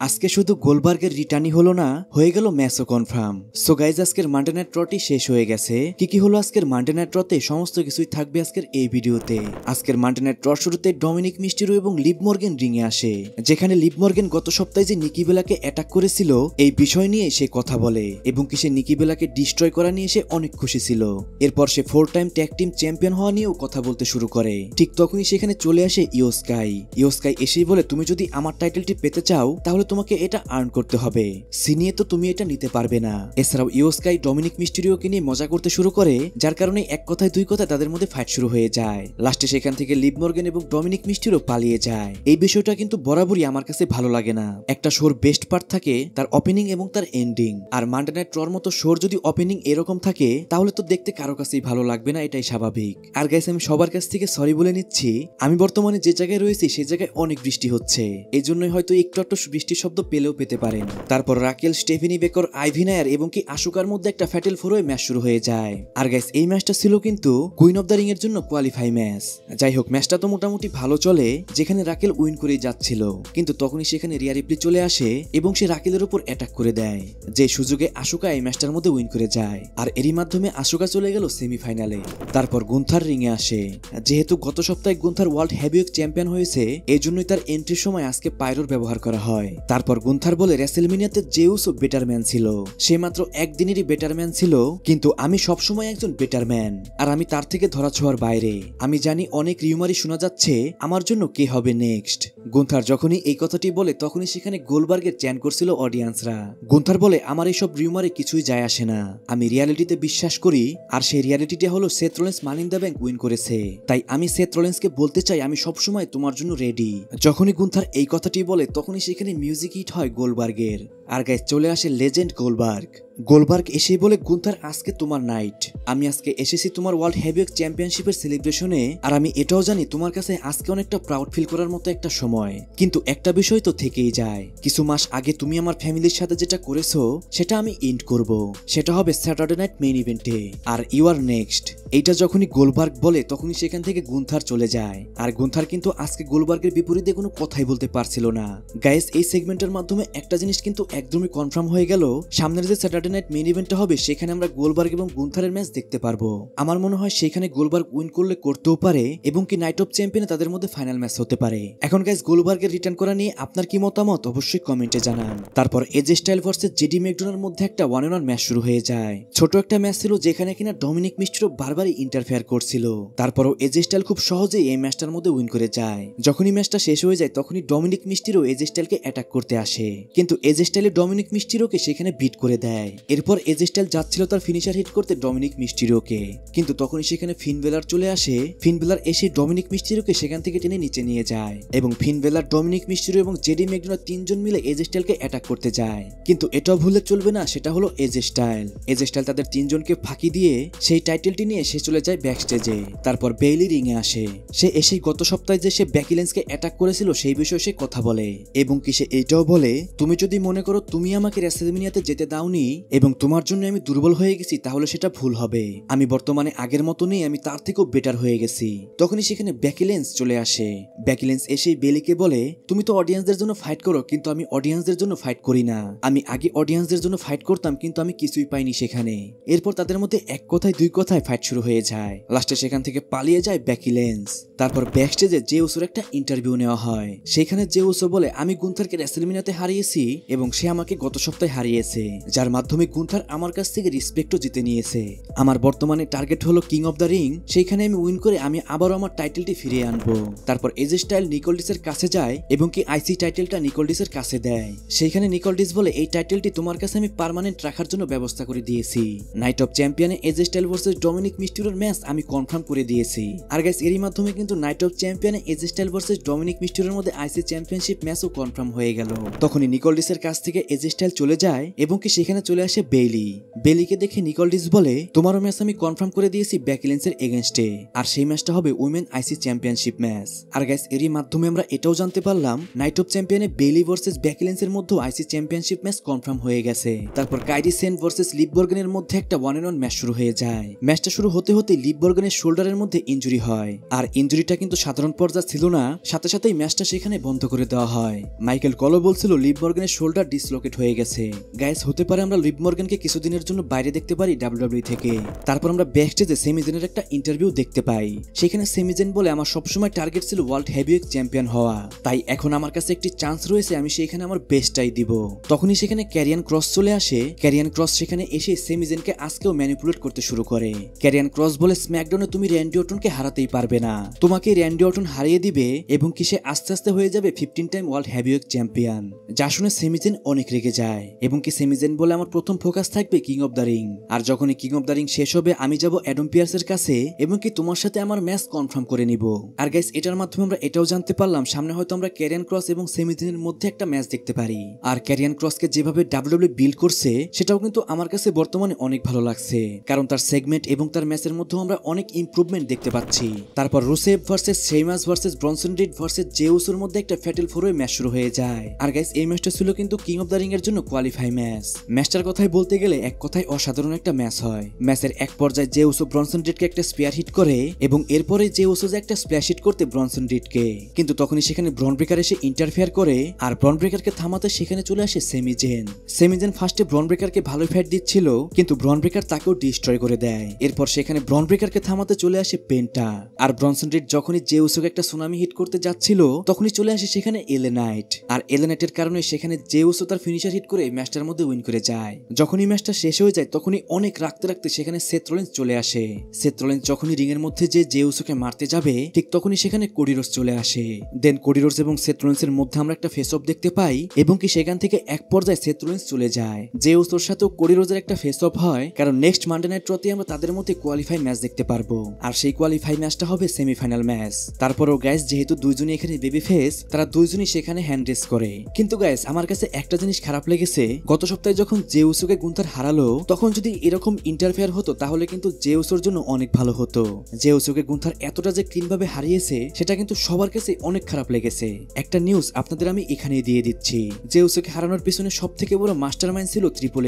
আজকে শুধু গোলবার্গের রিটার্নই হলো না, হয়ে গেল ম্যাচও কনফার্ম। সো গাইজ, আজকের মানডে নাইট ড্রটি শেষ হয়ে গেছে। কি হলো আজকের মানডে নাইট ড্রতে সমস্ত কিছুই থাকবে আজকের এই ভিডিওতে। আজকের মানডে নাইট ড্র শুরুতে ডমিনিক মিস্টেরিও এবং লিভ মর্গেন রিংয়ে আসে, যেখানে লিভ মর্গেন গত সপ্তাহে যে নিকি বেলাকে অ্যাটাক করেছিল এই বিষয় নিয়ে সে কথা বলে এবং কি সে নিকি বেলাকে ডিস্ট্রয় করা নিয়ে সে অনেক খুশি ছিল। এরপর সে 4 টাইম ট্যাগ টিম চ্যাম্পিয়ন হওয়া নিয়েও কথা বলতে শুরু করে। ঠিক তখনই সেখানে চলে আসে ইয়ো স্কাই। ইয়ো স্কাই এসেই বলে, তুমি যদি আমার টাইটেলটি পেতে চাও তাহলে তোমাকে এটা আর্ন করতে হবে, সিনিয়ে তো তুমি এটা নিতে পারবে না। এছাড়াও ইয়ো স্কাই ডমিনিক মিস্টেরিওকে নিয়ে মজা করতে শুরু করে, যার কারণে এক কথায় দুই কথায় তাদের মধ্যে ফাইট শুরু হয়ে যায়। লাস্টে সেখান থেকে লিভ মর্গেন এবং ডমিনিক মিস্টেরিও পালিয়ে যায়। এই বিষয়টা কিন্তু বরাবরই আমার কাছে ভালো লাগে না। একটা শোর বেস্ট পার্ট থাকে তার ওপেনিং এবং তার এন্ডিং, আর মানডে নাইট ড্রর মতো শোর যদি ওপেনিং এরকম থাকে তাহলে তো দেখতে কারো কাছেই ভালো লাগবে না, এটাই স্বাভাবিক। আর গাইস, আমি সবার কাছ থেকে সরি বলে নিচ্ছি, আমি বর্তমানে যে জায়গায় রয়েছি সেই জায়গায় অনেক বৃষ্টি হচ্ছে, এই জন্যই হয়তো একটু একটু বৃষ্টির শব্দ পেলেও পেতে পারেন। তারপর রাকেল, স্টেফেনি বেকর, আইভি নায়ার এবং কি আশুকার মধ্যে একটা ফ্যাটেল ফোর ওয়ে ম্যাচ শুরু হয়ে যায়। আর গাইস, এই ম্যাচটা ছিল কিন্তু কুইন অফ দ্য রিং এর জন্য কোয়ালিফাই ম্যাচ। যাই হোক, ম্যাচটা তো মোটামুটি ভালো চলে, যেখানে রাকেল উইন করে যাচ্ছিল, কিন্তু তখনই সেখানে রিয়া রিপ্লি চলে আসে এবং সে রাকেলের উপর অ্যাটাক করে দেয়, যে সুযোগে আশুকা এই ম্যাচটার মধ্যে উইন করে যায়। আর এরই মাধ্যমে আশুকা চলে গেল সেমিফাইনালে। তারপর গুন্থার রিংয়ে আসে। যেহেতু গত সপ্তাহে গুন্থার ওয়ার্ল্ড হেভিওয়েট চ্যাম্পিয়ন হয়েছে, এই জন্যই তার এন্ট্রির সময় আজকে পাইরোর ব্যবহার করা হয়। তারপর গুন্থার বলে, রেসেলমেনিয়াতে জেউসও বেটার ম্যান ছিল, সে মাত্র একদিনেরই বেটার ম্যান ছিল, কিন্তু আমি সবসময় একজন বেটার ম্যান, আর আমি তার থেকে ধরা ছোঁয়ার বাইরে। আমি জানি অনেক রিউমারই শোনা যাচ্ছে আমার জন্য কে হবে নেক্সট। গুন্থার যখনই এই কথাটি বলে তখনই সেখানে গোলবার্গের চ্যান করছিল অডিয়েন্সরা। গুন্থার বলে, আমার এইসব রিউমারে কিছুই যায় আসে না, আমি রিয়ালিটিতে বিশ্বাস করি, আর সেই রিয়ালিটিটা হলো Seth Rollins money in the bank win করেছে। তাই আমি সেথ রোলিন্সকে বলতে চাই, আমি সবসময় তোমার জন্য রেডি। যখনই গুন্থার এই কথাটি বলে তখনই সেখানে মিউজিক হিট হয় গোলবার্গের। আর গাইস, চলে আসে লেজেন্ড গোলবার্গ। গোলবার্গ এসেই বলে, গুন্থার আজকে তোমার নাইট, আমি আজকে এসেছি তোমার ওয়ার্ল্ড হেভিওয়েট চ্যাম্পিয়নশিপের সেলিব্রেশনে, আর আমি এটাও জানি তোমার কাছে আজকে অনেকটা প্রাউড ফিল করার মতো একটা সময়। কিন্তু একটা বিষয় তো থেকেই যায়, কিছু মাস আগে তুমি আমার ফ্যামিলির সাথে যেটা করেছো সেটা আমি এন্ড করব, সেটা হবে স্যাটারডে নাইট মেইন ইভেন্টে, আর ইউ আর নেক্সট। এইটা যখনই গোলবার্গ বলে তখনই সেখান থেকে গুন্থার চলে যায়। আর গুন্থার কিন্তু আজকে গোলবার্গের বিপরীতে কোনো কথাই বলতে পারছিল না। গাইস, এই সেগমেন্টের মাধ্যমে একটা জিনিস কিন্তু একদমই কনফার্ম হয়ে গেল, সামনের যে স্যাটারডে নাইট মেইন ইভেন্টটা হবে সেখানে আমরা গোলবার্গ এবং গুন্থারের ম্যাচ দেখতে পারবো। আমার মনে হয় সেখানে গোলবার্গ উইন করলে করতেও পারে এবং কি নাইট অফ চ্যাম্পিয়নে তাদের মধ্যে ফাইনাল ম্যাচ হতে পারে। এখন গাইস, গোলবার্গের রিটার্ন করা নিয়ে আপনার কি মতামত অবশ্যই কমেন্টে জানান। তারপর এজে স্টাইল ভার্সেস জেডি ম্যাকডোনাল্ডের মধ্যে একটা 1-on-1 ম্যাচ শুরু হয়ে যায়। ছোট একটা ম্যাচ ছিল যেখানে কিনা ডমিনিক মিস্টেরিও বারবারই ইন্টারফেয়ার করছিল। তারপরও এজে স্টাইল খুব সহজেই এই ম্যাচটার মধ্যে উইন করে যায়। যখনই ম্যাচটা শেষ হয়ে যায় তখনই ডমিনিক মিস্টেরিও এজে স্টাইলকে অ্যাটাক করতে আসে, কিন্তু এজে স্টাইলে ডমিনিক মিস্টেরিওকে সেখানে বিট করে দেয়। এরপর এজে স্টাইল যাচ্ছিল তার ফিনিশার হিট করতে ডমিনিক মিস্টেরিওকে, কিন্তু তখনই সেখানে ফিন বেলার চলে আসে। ফিন বেলার এসে ডমিনিক মিস্টেরিওকে সেখান থেকে টেনে নিচে নিয়ে যায় এবং ফিন বেলার, ডমিনিক মিস্টেরিও এবং জেডি ম্যাকডোনাল্ড তিনজন মিলে এজে স্টাইলকে অ্যাটাক করতে যায়। কিন্তু এটাও ভুলে চলবে না, সেটা হলো এজে স্টাইল। এজে স্টাইল তাদের তিনজনকে ফাঁকি দিয়ে সেই টাইটেলটি নিয়ে সে চলে যায় ব্যাক স্টেজে। তারপর বেইলি রিংয়ে আসে। সে এসেই গত সপ্তাহে যে সে বেকি লিঞ্চকে অ্যাটাক করেছিল সেই বিষয়ে সে কথা বলে এবং কি সে এটাও বলে, তুমি যদি মনে করো তুমি আমাকে রেসেলমেনিয়াতে যেতে দাওনি এবং তোমার জন্য আমি দুর্বল হয়ে গেছি তাহলে সেটা ভুল হবে। আমি বর্তমানে আগের মতো নেই, আমি তার থেকেও বেটার হয়ে গেছি। তখনই সেখানে বেকি লিঞ্চ চলে আসে। বেকি লিঞ্চ এসেই বেলিকে বলে, তুমি তো অডিয়েন্সদের জন্য ফাইট করো, কিন্তু আমি অডিয়েন্সদের জন্য ফাইট করি না। আমি আগে অডিয়েন্সদের জন্য ফাইট করতাম, কিন্তু আমি কিছুই পাইনি সেখানে। এরপর তাদের মধ্যে এক কথায় দুই কথায় ফাইট শুরু হয়ে যায়। লাস্টে সেখান থেকে পালিয়ে যায় বেকি লিঞ্চ। তারপর ব্যাকস্টেজে জেউসোর একটা ইন্টারভিউ নেওয়া হয়। সেখানে জেউসো বলে, আমি গুন্থারকে রেসেলমেনিয়াতে হারিয়েছি এবং সে আমাকে গত সপ্তাহে হারিয়েছে, যার মাধ্যমে গুন্থার আমার কাছ থেকে রিসপেক্টও জিতে নিয়েছে। আমার বর্তমানে টার্গেট হলো কিং অফ দ্য রিং, সেইখানে আমি উইন করে আমি আবারও আমার টাইটেলটি ফিরিয়ে আনবো। তারপর এজে স্টাইল নিকোলডিসের কাছে যায় এবং কি আইসি টাইটেলটা নিকোলডিসের কাছে দেয়। সেইখানে নিকোলডিস বলে, এই টাইটেলটি তোমার কাছে আমি পার্মানেন্ট রাখার জন্য ব্যবস্থা করে দিয়েছি। নাইট অফ চ্যাম্পিয়নে এজে স্টাইল ভার্সেস ডমিনিক মিস্টেরিওর ম্যাচ আমি কনফার্ম করে দিয়েছি। আর গাইস, এরই মাধ্যমে কিন্তু নাইট অফ চ্যাম্পিয়নে এজে স্টাইল ভার্সেস ডমিনিক মিস্টেরিওর মধ্যে আইসি চ্যাম্পিয়নশিপ ম্যাচও কনফার্ম হয়ে গেল। তখনই নিকোলডিসের কাছ থেকে থেকে এজি স্টাইল চলে যায় এবং কি সেখানে চলে আসে বেইলি। বেইলিকে দেখে নিকল ডিস বলে, তোমারও ম্যাচ আমি কনফার্ম করে দিয়েছি বেকি লিঞ্চের এগেনস্টে, আর সেই ম্যাচটা হবে উইমেন আইসি চ্যাম্পিয়নশিপ ম্যাচ। আর গাইস এরই মাধ্যমে আমরা এটাও জানতে পারলাম নাইট অফ চ্যাম্পিয়নে বেইলি ভার্সেস বেকি লিঞ্চের মধ্যে আইসি চ্যাম্পিয়নশিপ ম্যাচ কনফার্ম হয়ে গেছে। তারপর কাইরি সেন ভার্সেস লিভ বর্গেনের মধ্যে একটা 1-on-1 ম্যাচ শুরু হয়ে যায়। ম্যাচটা শুরু হতে হতে লিভ বর্গেনের শোল্ডারের মধ্যে ইনজুরি হয়, আর ইনজুরিটা কিন্তু সাধারণ পর্যায়ে ছিল না, সাথে সাথেই ম্যাচটা সেখানে বন্ধ করে দেওয়া হয়। মাইকেল কলো বলছিল লিভ মর্গানের শোল্ডার ডিসলোকেট হয়ে গেছে। গাইস হতে পারে আমরা লিভ মর্গানকে কিছুদিনের জন্য বাইরে দেখতে পারি ডাব্লিউডাব্লিউ থেকে। তারপর আমরা ব্যাকস্টেজে সেমিজেনের একটা ইন্টারভিউ দেখতে পাই, সেখানে সেমিজেন বলে আমার সবসময় টার্গেট ছিল ওয়ার্ল্ড হেভিওয়েট চ্যাম্পিয়ন হওয়া, তাই এখন আমার কাছে একটি চান্স রয়েছে, আমি সেখানে আমার বেস্টটাই দিব। তখনই সেখানে ক্যারিয়ান ক্রস চলে আসে। ক্যারিয়ান ক্রস সেখানে এসে সেমিজেনকে আজকেও ম্যানিপুলেট করতে শুরু করে। ক্যারিয়ান ক্রস বলে স্ম্যাকডাউনে তুমি র্যান্ডি অর্টনকে হারাতেই পারবে না, তোমাকে র্যান্ডি অর্টন হারিয়ে দিবে এবং কি সে আস্তে আস্তে হয়ে যাবে 15 টাইম ওয়ার্ল্ড হেভিওয়েট চ্যাম্পিয়ন। যা শুনে সেমিজেন অনেক রেগে যায় এবং কি সেমিজেন বলে আমার প্রথম ফোকাস থাকবে কিং অফ দ্য রিং, আর যখনই কিং অফ দ্য রিং শেষ হবে আমি যাব অ্যাডম পিয়ার্সের কাছে এবং কি তোমার সাথে আমার ম্যাচ কনফার্ম করে নিব। আর গাইস এটার মাধ্যমে আমরা এটাও জানতে পারলাম সামনে হয়তো আমরা ক্যারিয়ান ক্রস এবং সেমিজেনের মধ্যে একটা ম্যাচ দেখতে পারি। আর ক্যারিয়ান ক্রসকে যেভাবে ডাব্লিউডাব্লিউ বিল্ড করছে সেটাও কিন্তু আমার কাছে বর্তমানে অনেক ভালো লাগছে, কারণ তার সেগমেন্ট এবং তার ম্যাচের মধ্যে আমরা অনেক ইমপ্রুভমেন্ট দেখতে পাচ্ছি। তারপর Rusev versus Sheamus versus Bronson Reed versus জেউসের মধ্যে একটা ফ্যাটাল ফোর ওয়ে ম্যাচ শুরু হয়ে যায়। আর গাইস এই ম্যাচটা ছিল কিন্তু কিং অফ দ্য রিং এর জন্য কোয়ালিফাই ম্যাচ। ম্যাচটার কথাই বলতে গেলে এক কথায় অসাধারণ একটা ম্যাচ হয়। ম্যাচের এক পর্যায়ে জেউসো ব্রনসন রিডকে একটা স্পিয়ার হিট করে এবং এরপরে জেউসো যে একটা স্প্ল্যাশ হিট করতে ব্রনসন রিডকে, কিন্তু তখনই সেখানে ব্রন ব্রেকার এসে ইন্টারফেয়ার করে আর ব্রন ব্রেকারকে থামাতে সেখানে চলে আসে সেমিজেন। সেমিজেন ফার্স্টে ব্রন ব্রেকারকে ভালো ফাইট দিচ্ছিল, কিন্তু ব্রন ব্রেকার তাকেও ডিস্ট্রয় করে দেয়। এরপর সেখানে ব্রন ব্রেকারকে থামাতে চলে আসে পেন্টা, আর ব্রনসন রিড যখনই জেউসোকে একটা সুনামি হিট করতে যাচ্ছিল তখনই চলে আসে সেখানে এলে নাইট, আর এলে নাইটের কারণে সেখানে জেউসো তার ফিনিশার হিট করে ম্যাচটার মধ্যে উইন করে যায়। যখনই ম্যাচটা শেষ হয়ে যায় তখনই অনেক রাখতে রাখতে সেখানে সেথ রলিন্স চলে আসে। সেথ রলিন্স যখনই রিং এর মধ্যে যে জেউসোকে মারতে যাবে ঠিক তখনই সেখানে কোডি রোডস চলে আসে। দেন কোডি রোডস এবং সেথ রলিন্সের মধ্যে আমরা একটা ফেস অফ দেখতে পাই এবং কি সেখান থেকে এক পর্যায়ে সেথ রলিন্স চলে যায়। জেউসোর সাথেও কোডি রোডসের একটা ফেস অফ হয়, কারণ নেক্সট মানডে নাইট রতে আমরা তাদের মধ্যে কোয়ালিফাই ম্যাচ দেখতে পারবো, আর সেই কোয়ালিফাই ম্যাচটা হবে সেমিফাইনাল ম্যাচ। তারপরও গাইস যেহেতু দুইজনই এখানে বেবি ফেস, তারা দুইজনই সেখানে হ্যান্ড রেস করে। কিন্তু গাইস আমার কাছে একটা জিনিস খারাপ লেগেছে, গত সপ্তাহে যখন জেউসোকে গুন্থার হারালো তখন যদি এরকম ইন্টারফেয়ার হতো তাহলে কিন্তু জেউসোর জন্য অনেক ভালো হতো। জেউসোকে গুন্থার এতটা যে ক্লিন ভাবে হারিয়েছে সেটা কিন্তু সবার কাছে অনেক খারাপ লেগেছে। একটা নিউজ আপনাদের আমি এখানেই দিয়ে দিচ্ছি, জেউসোকে হারানোর পিছনে সব থেকে বড় মাস্টারমাইন্ড ছিল ট্রিপল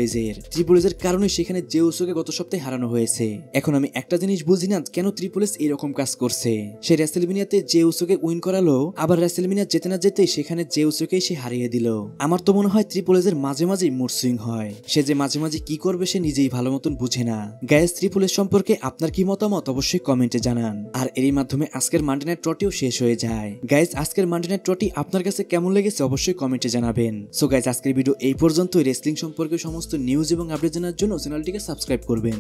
এইজের কারণে সেখানে জেউসোকে গত সপ্তাহে হারানো হয়েছে। এখন আমি একটা জিনিস বুঝি না কেন ট্রিপল এইজ এরকম কাজ করছে। সে রেসেলমেনিয়াতে জেউসোকে উইন করালো, আবার রেসেলমেনিয়া যেতে না যেতে সেখানে জেউসোকেই সে হারিয়ে দিল। আমার তো মনে হয় ট্রিপল এইজের মাঝে মাঝেই মুড সুইং হয়, সে যে মাঝে মাঝে কি করবে সে নিজেই ভালো মতন বুঝে না। গাইস ট্রিপল এইজ সম্পর্কে আপনার কি মতামত অবশ্যই কমেন্টে জানান। আর এরই মাধ্যমে আজকের মানডে নাইট রটিও শেষ হয়ে যায়। গাইস আজকের মানডে নাইট রটি আপনার কাছে কেমন লেগেছে অবশ্যই কমেন্টে জানাবেন। সো গাইস আজকের ভিডিও এই পর্যন্তই। রেসলিং সম্পর্কে সমস্ত নিউজ এবং আপডেট জানার জন্য চ্যানেলটিকে সাবস্ক্রাইব করবেন।